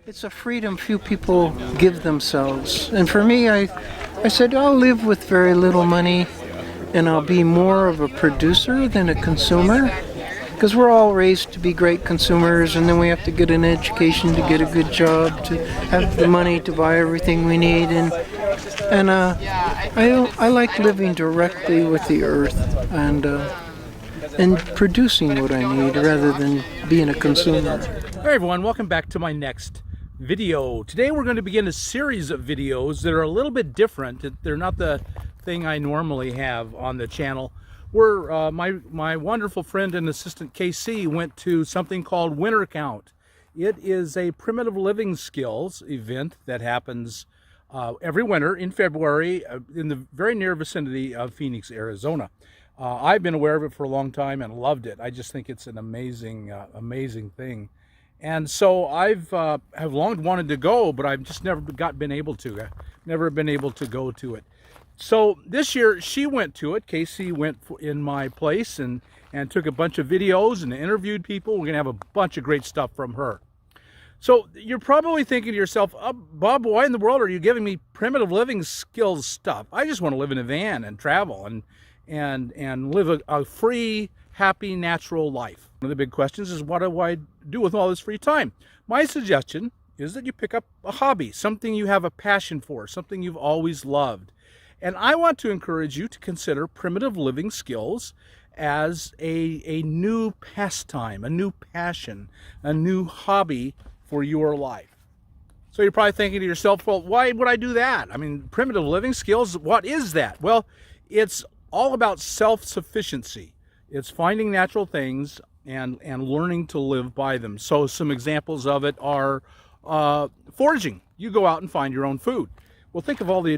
It's a freedom few people give themselves. And for me, I said I'll live with very little money and I'll be more of a producer than a consumer. Because we're all raised to be great consumers, and then we have to get an education to get a good job, to have the money to buy everything we need. I like living directly with the earth and producing what I need rather than being a consumer. Hey everyone, welcome back to my next video. Today we're going to begin a series of videos that are a little bit different. They're not the thing I normally have on the channel. Where my wonderful friend and assistant KC went to something called Winter Count. It is a primitive living skills event that happens every winter in February in the very near vicinity of Phoenix, Arizona. I've been aware of it for a long time and loved it. I just think it's an amazing, amazing thing. And so have long wanted to go, but I've just never been able to. I've never been able to go to it. So this year she went to it. Casey went in my place and took a bunch of videos and interviewed people. We're gonna have a bunch of great stuff from her. So you're probably thinking to yourself, Bob, why in the world are you giving me primitive living skills stuff? I just want to live in a van and travel and live a free, happy, natural life. One of the big questions is, what do I do with all this free time? My suggestion is that you pick up a hobby, something you have a passion for, something you've always loved. And I want to encourage you to consider primitive living skills as a new pastime, a new passion, a new hobby for your life. So you're probably thinking to yourself, well, why would I do that? I mean, primitive living skills, what is that? Well, it's all about self-sufficiency. It's finding natural things and learning to live by them. So some examples of it are foraging. You go out and find your own food. Well, think of all the,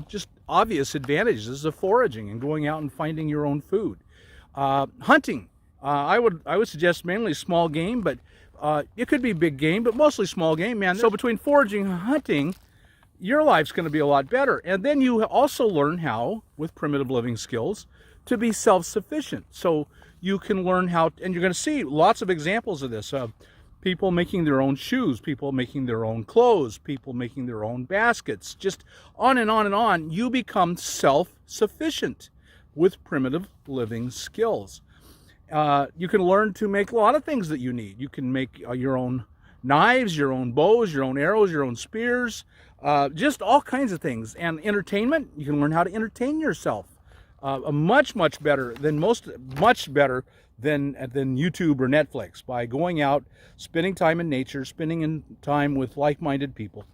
just obvious advantages of foraging and going out and finding your own food. Hunting, I would suggest mainly small game, but it could be big game, but mostly small game, man. So between foraging and hunting, your life's going to be a lot better. And then you also learn how, with primitive living skills, to be self-sufficient. So you can learn how, and you're going to see lots of examples of this. People making their own shoes, people making their own clothes, people making their own baskets, just on and on and on. You become self-sufficient with primitive living skills. You can learn to make a lot of things that you need. You can make your own knives, your own bows, your own arrows, your own spears, just all kinds of things. And entertainment, you can learn how to entertain yourself. Much better than YouTube or Netflix, by going out, spending time in nature, spending time with like-minded people.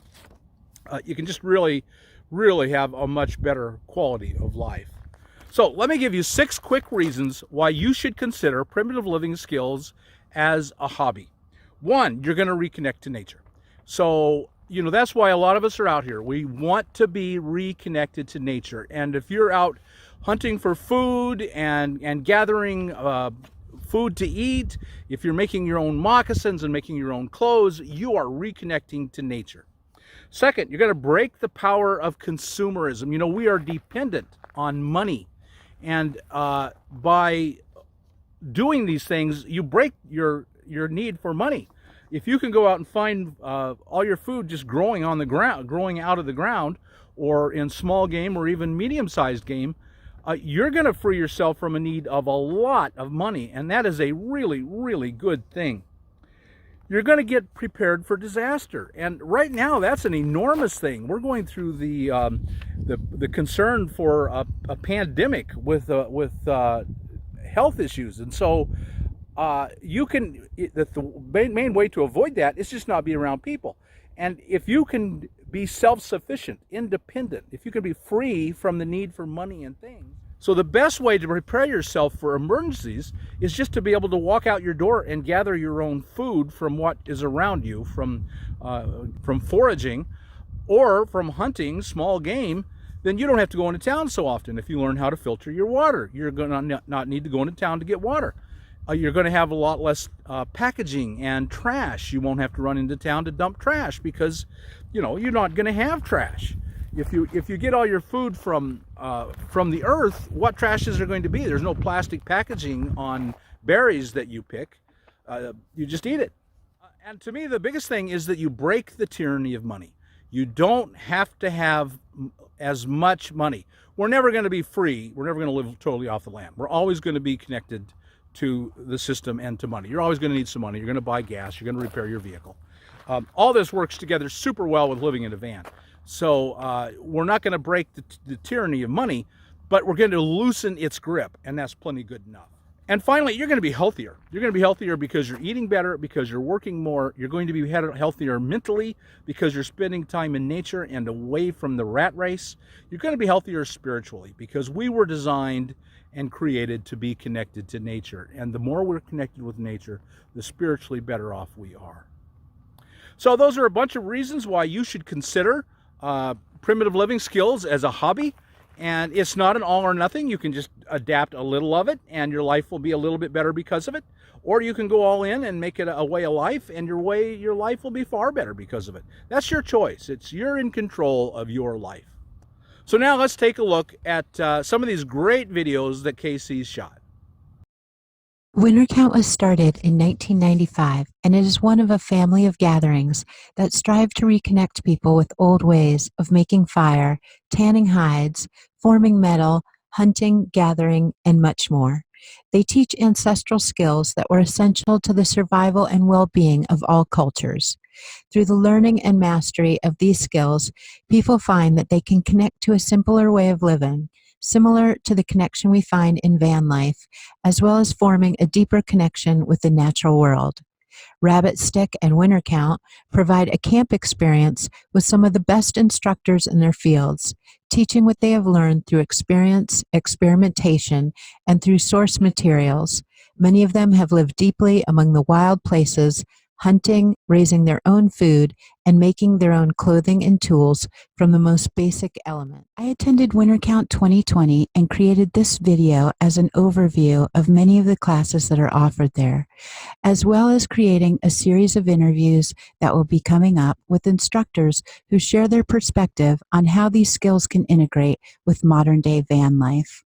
You can just really have a much better quality of life. So let me give you 6 quick reasons why you should consider primitive living skills as a hobby. 1, you're going to reconnect to nature. So, that's why a lot of us are out here. We want to be reconnected to nature. And if you're out hunting for food and gathering food to eat, if you're making your own moccasins and making your own clothes, you are reconnecting to nature. Second, you're going to break the power of consumerism. We are dependent on money. And by doing these things, you break your need for money. If you can go out and find all your food just growing on the ground, growing out of the ground, or in small game or even medium-sized game, you're going to free yourself from a need of a lot of money, and that is a really good thing. You're going to get prepared for disaster, and right now that's an enormous thing. We're going through the concern for a pandemic with health issues, and so the main way to avoid that is just not be around people. And if you can be self-sufficient, independent, if you can be free from the need for money and things. So the best way to prepare yourself for emergencies is just to be able to walk out your door and gather your own food from what is around you, from foraging or from hunting small game. Then you don't have to go into town so often. If you learn how to filter your water, you're going to not need to go into town to get water. You're going to have a lot less packaging and trash. You won't have to run into town to dump trash because, you're not going to have trash. If you get all your food from the earth, what trash is there going to be? There's no plastic packaging on berries that you pick. You just eat it. And to me, the biggest thing is that you break the tyranny of money. You don't have to have as much money. We're never going to be free. We're never going to live totally off the land. We're always going to be connected to the system and to money. You're always going to need some money. You're going to buy gas. You're going to repair your vehicle. All this works together super well with living in a van. So we're not going to break the tyranny of money, but we're going to loosen its grip, and that's plenty good enough. And finally, you're going to be healthier. You're going to be healthier because you're eating better, because you're working more. You're going to be healthier mentally because you're spending time in nature and away from the rat race. You're going to be healthier spiritually because we were designed and created to be connected to nature. And the more we're connected with nature, the spiritually better off we are. So those are a bunch of reasons why you should consider primitive living skills as a hobby. And it's not an all or nothing. You can just adapt a little of it and your life will be a little bit better because of it. Or you can go all in and make it a way of life, and your life will be far better because of it. That's your choice. You're in control of your life. So now let's take a look at some of these great videos that Casey's shot. Winter Count was started in 1995, and it is one of a family of gatherings that strive to reconnect people with old ways of making fire, tanning hides, forming metal, hunting, gathering, and much more. They teach ancestral skills that were essential to the survival and well-being of all cultures. Through the learning and mastery of these skills, people find that they can connect to a simpler way of living, similar to the connection we find in van life, as well as forming a deeper connection with the natural world. Rabbit Stick and Winter Count provide a camp experience with some of the best instructors in their fields, teaching what they have learned through experience, experimentation, and through source materials. Many of them have lived deeply among the wild places, hunting, raising their own food, and making their own clothing and tools from the most basic element. I attended Winter Count 2020 and created this video as an overview of many of the classes that are offered there, as well as creating a series of interviews that will be coming up with instructors who share their perspective on how these skills can integrate with modern-day van life.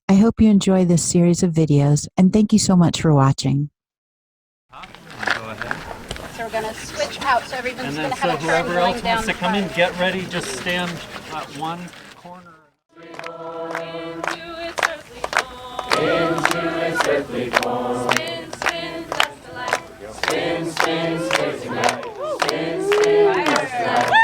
I hope you enjoy this series of videos, and thank you so much for watching. So we're going to switch out, so everyone's going to have a turn whoever going else down wants to the come in, front. get ready, just stand at one corner. Into its earthly form. Spin, spin, that's the light. Spin, spin, spin, right. Spin, spin, that's the light.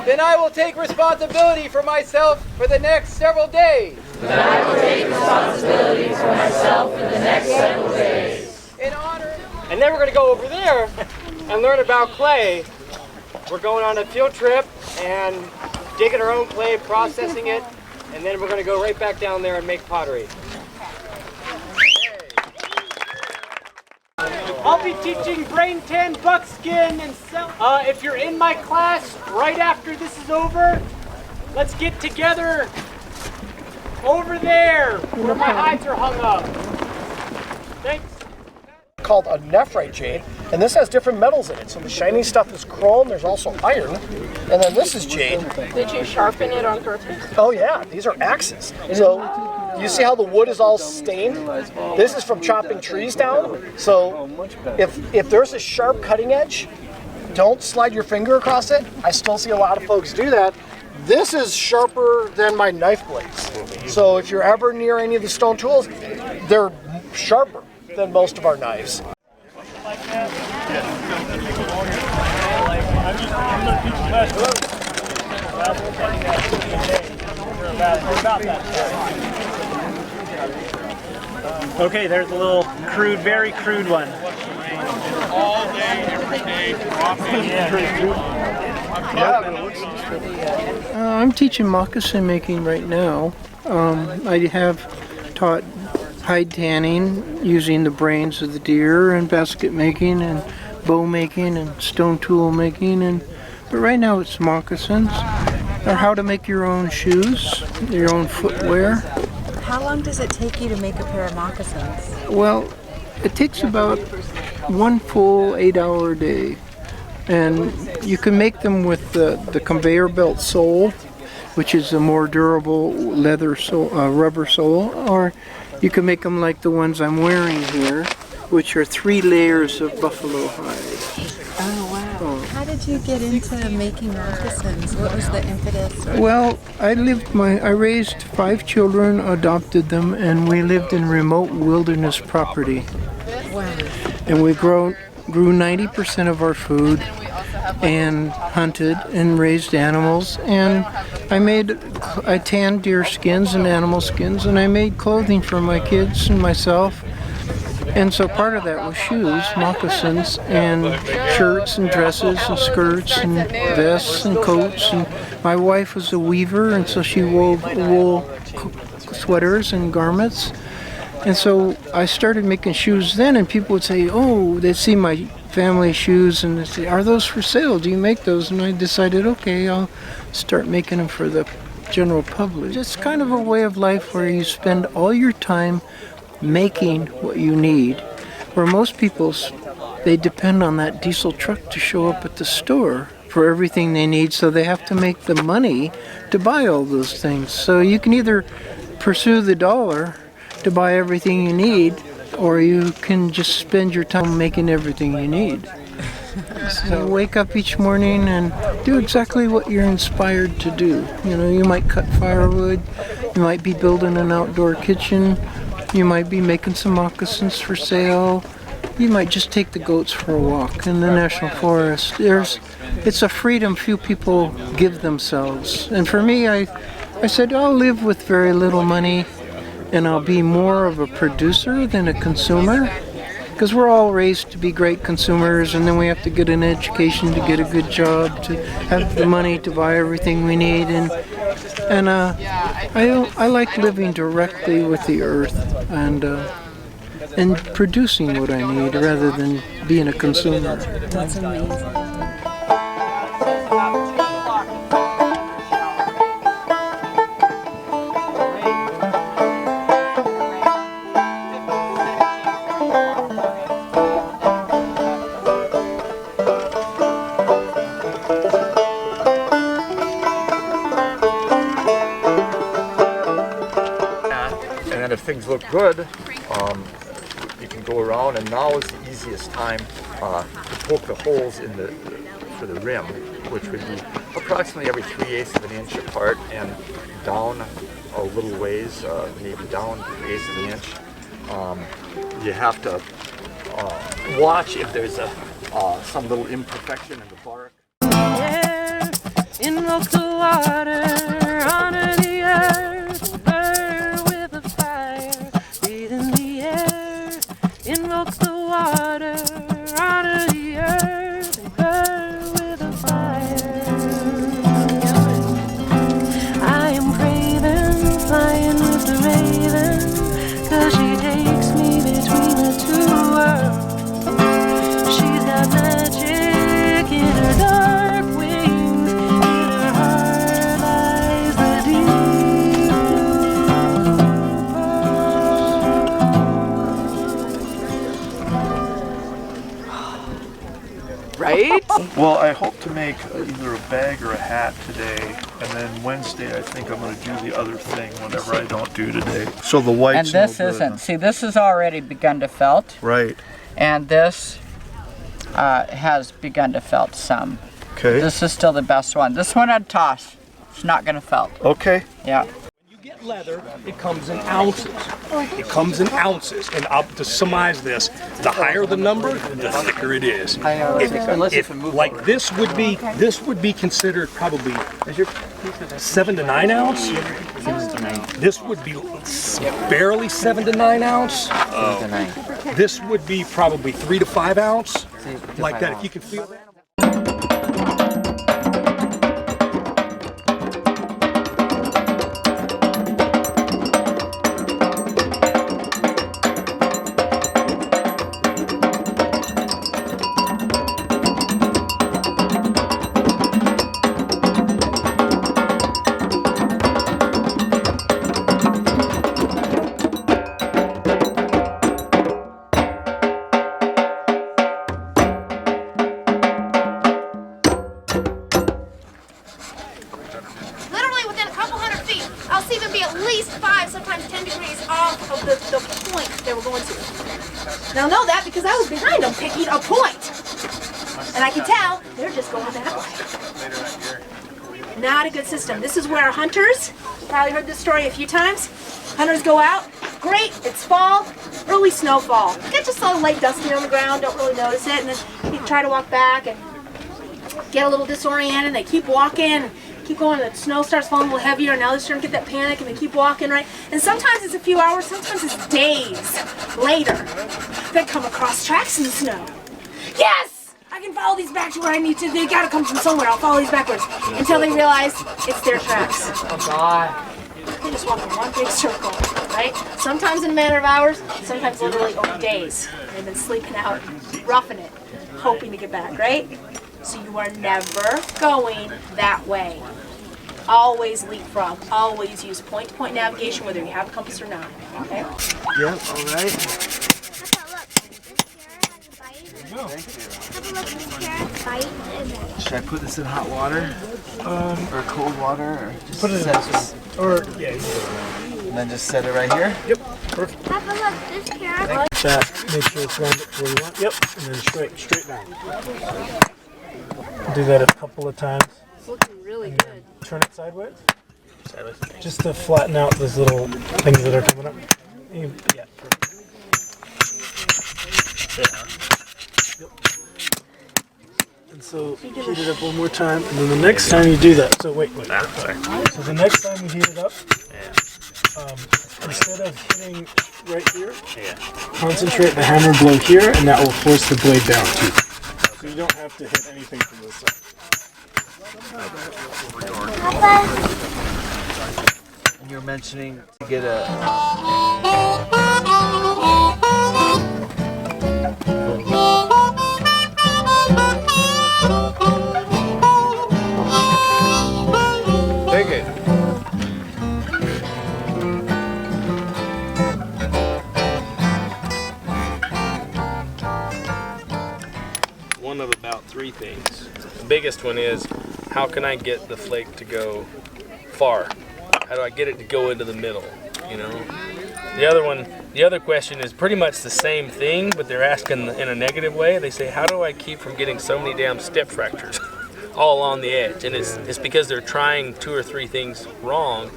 Then I will take responsibility for myself for the next several days. Then I will take responsibility for myself for the next several days. In honor. And then we're going to go over there and learn about clay. We're going on a field trip and digging our own clay, processing it, and then we're going to go right back down there and make pottery. I'll be teaching brain tan, buckskin, and if you're in my class right after this is over, let's get together over there where my hides are hung up. Thanks. Called a nephrite jade, and this has different metals in it. So the shiny stuff is chrome, there's also iron, and then this is jade. Did you sharpen it on purpose? Oh yeah, these are axes. So you see how the wood is all stained? This is from chopping trees down. So if there's a sharp cutting edge, don't slide your finger across it. I still see a lot of folks do that. This is sharper than my knife blades. So if you're ever near any of the stone tools, they're sharper than most of our knives. Okay, there's a little crude, very crude one. All day, every day, I'm teaching moccasin making right now. I have taught hide tanning using the brains of the deer, and basket making and bow making and stone tool making, but right now it's moccasins, or how to make your own shoes, your own footwear. How long does it take you to make a pair of moccasins? Well, it takes about one full 8-hour day. And you can make them with the conveyor belt sole, which is a more durable leather sole, rubber sole, or you can make them like the ones I'm wearing here, which are 3 layers of buffalo hide. Oh, wow. How did you get into making moccasins? What was the impetus? Well, I raised 5 children, adopted them, and we lived in remote wilderness property. Wow. And we grew 90% of our food and hunted and raised animals, and I tanned deer skins and animal skins, and I made clothing for my kids and myself. And so part of that was shoes, moccasins, and shirts and dresses and skirts and vests and coats. And my wife was a weaver, and so she wove wool sweaters and garments. And so I started making shoes then, and people would say, oh, they'd see my family shoes and they'd say, are those for sale? Do you make those? And I decided, okay, I'll start making them for the general public. It's kind of a way of life where you spend all your time making what you need, where most people, they depend on that diesel truck to show up at the store for everything they need, so they have to make the money to buy all those things. So you can either pursue the dollar to buy everything you need, or you can just spend your time making everything you need. So wake up each morning and do exactly what you're inspired to do. You know, you might cut firewood, you might be building an outdoor kitchen, you might be making some moccasins for sale, you might just take the goats for a walk in the national forest. It's a freedom few people give themselves. And for me, I said, I'll live with very little money, and I'll be more of a producer than a consumer, because we're all raised to be great consumers, and then we have to get an education to get a good job, to have the money to buy everything we need. And I like living directly with the earth and producing what I need rather than being a consumer. That's amazing. And if things look good, you can go around, and now is the easiest time to poke the holes in for the rim, which would be approximately every 3/8 of an inch apart and down a little ways, maybe down 3/8 of an inch. You have to watch if there's some little imperfection in the bark. Invoke the water, honor the earth, burn with the fire, breathe in the air. Invoke the water, honor the earth, and burn with the fire. I am craving, flying with the raven, 'cause she takes me between the two worlds. She's got magic in her dark wings, in her heart lies the deep blue. Right? Well, I hope to make either a bag or a hat today, and then Wednesday I think I'm going to do the other thing, whatever I don't do today. So the white's And this no good. isn't. See, this has already begun to felt, Right. and this has begun to felt some. Okay. This is still the best one. This one I'd toss. It's not going to felt. Okay. Yeah. You get leather, it comes in ounces. It comes in ounces, and to summarize this, the higher the number, the thicker it is. Like this would be considered probably 7 to 9 ounce. This would be barely 7 to 9 ounce. This would be probably 3 to 5 ounce, like that. If you can feel that. were going to. They'll know that because I was behind them picking a point. And I can tell they're just going that way. Not a good system. This is where hunters, you've probably heard this story a few times, hunters go out, great, it's fall, early snowfall. Get just a light dusting on the ground, don't really notice it, and then you try to walk back and get a little disoriented, they keep walking, keep going, the snow starts falling a little heavier, and now they're starting to get that panic, and they keep walking, right? And sometimes it's a few hours, sometimes it's days later they come across tracks in the snow. Yes! I can follow these back to where I need to. They gotta come from somewhere. I'll follow these backwards until they realize it's their tracks. Oh God. They just walk in one big circle, right? Sometimes in a matter of hours, sometimes literally over days. They've been sleeping out, roughing it, hoping to get back, right? So you are never going that way. Always leapfrog. Always use point-to-point navigation, whether you have a compass or not. Okay? Yep, all right. Should I put this in hot water? Or cold water? Or just put it in or yeah. And then just set it right here? Yep, perfect. Have a look, this carrot. Like that, make sure it's round up where you want. Yep, and then straight down. Do that a couple of times. It's looking really good. Turn it sideways. Just to flatten out those little things that are coming up. Yeah, perfect. Yep. And so heat it up one more time, and then the next time you do that, so wait. Sorry. So the next time you heat it up, instead of hitting right here, concentrate the hammer blow here, and that will force the blade down too. So you don't have to hit anything from this side. And you were mentioning to get a... Take it. One of about three things. The biggest one is, how can I get the flake to go far? How do I get it to go into the middle, you know? The other question is pretty much the same thing, but they're asking in a negative way. They say, how do I keep from getting so many damn step fractures all along the edge? And it's because they're trying 2 or 3 things wrong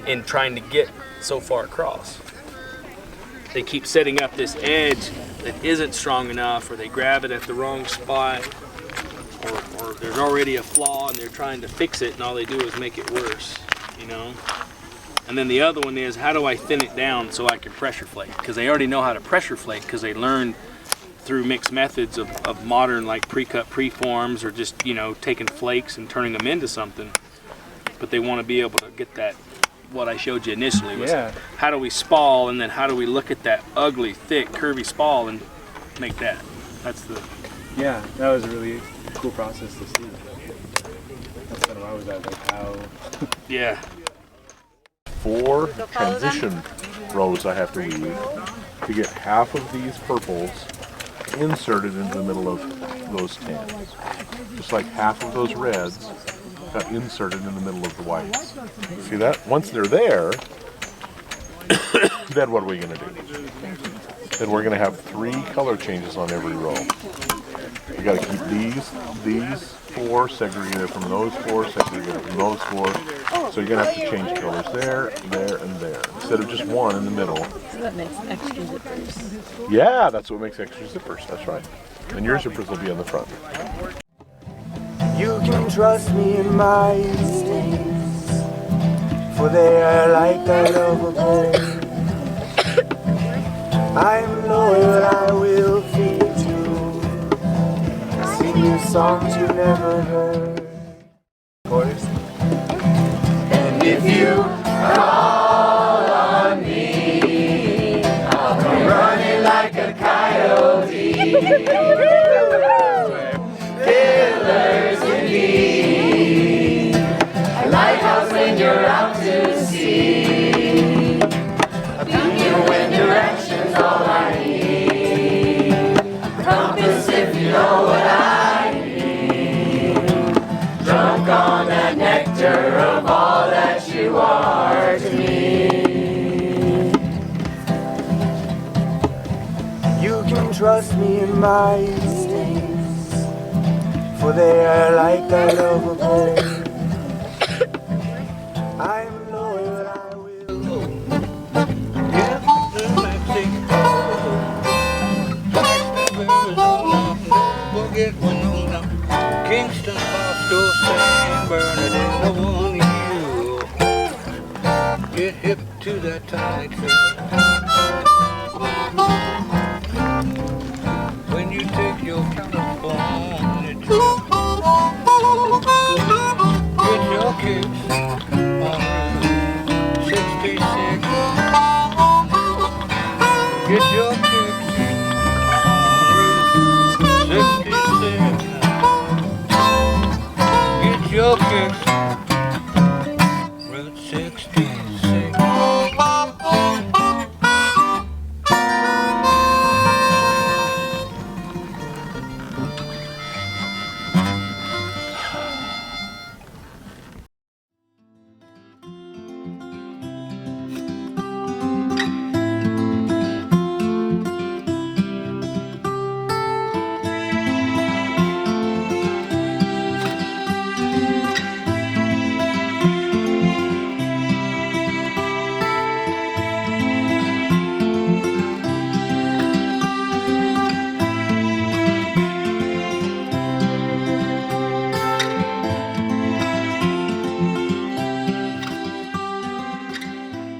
in trying to get so far across. They keep setting up this edge that isn't strong enough, or they grab it at the wrong spot, or there's already a flaw and they're trying to fix it, and all they do is make it worse, you know? And then the other one is, how do I thin it down so I can pressure flake? Because they already know how to pressure flake, because they learned through mixed methods of modern, like pre-cut preforms, or just, you know, taking flakes and turning them into something. But they want to be able to get that, what I showed you initially was, how do we spall, and then how do we look at that ugly, thick, curvy spall and make that? That's the... Yeah, that was a really cool process to see. That's kind of why I was at, like, how... Yeah. 4 transition rows I have to weave to get half of these purples inserted into the middle of those tans. Just like half of those reds got inserted in the middle of the whites. See that? Once they're there, then what are we going to do? Then we're going to have 3 color changes on every row. You got to keep these 4 segregated from those 4, segregated from those 4. So you're going to have to change colors there, there, and there, instead of just one in the middle. So that makes extra zippers. Yeah, that's what makes extra zippers, that's right. And your zippers will be on the front. You can trust me in my instincts, for they are like that of a bird. I'm loyal, I will feed you, sing you songs you never heard. Chorus. And if you call on me, I'll come running like a coyote. Pillars indeed, a lighthouse when you're out to sea. A beacon when direction's all I need. A compass if you know what I need. Drunk on that nectar of all that you are to me. trust me in my instincts, for they are like that of a bird. I'm loyal, I will. Kingston, Boston, San Bernardino, one you. Get hip to that tiny trail.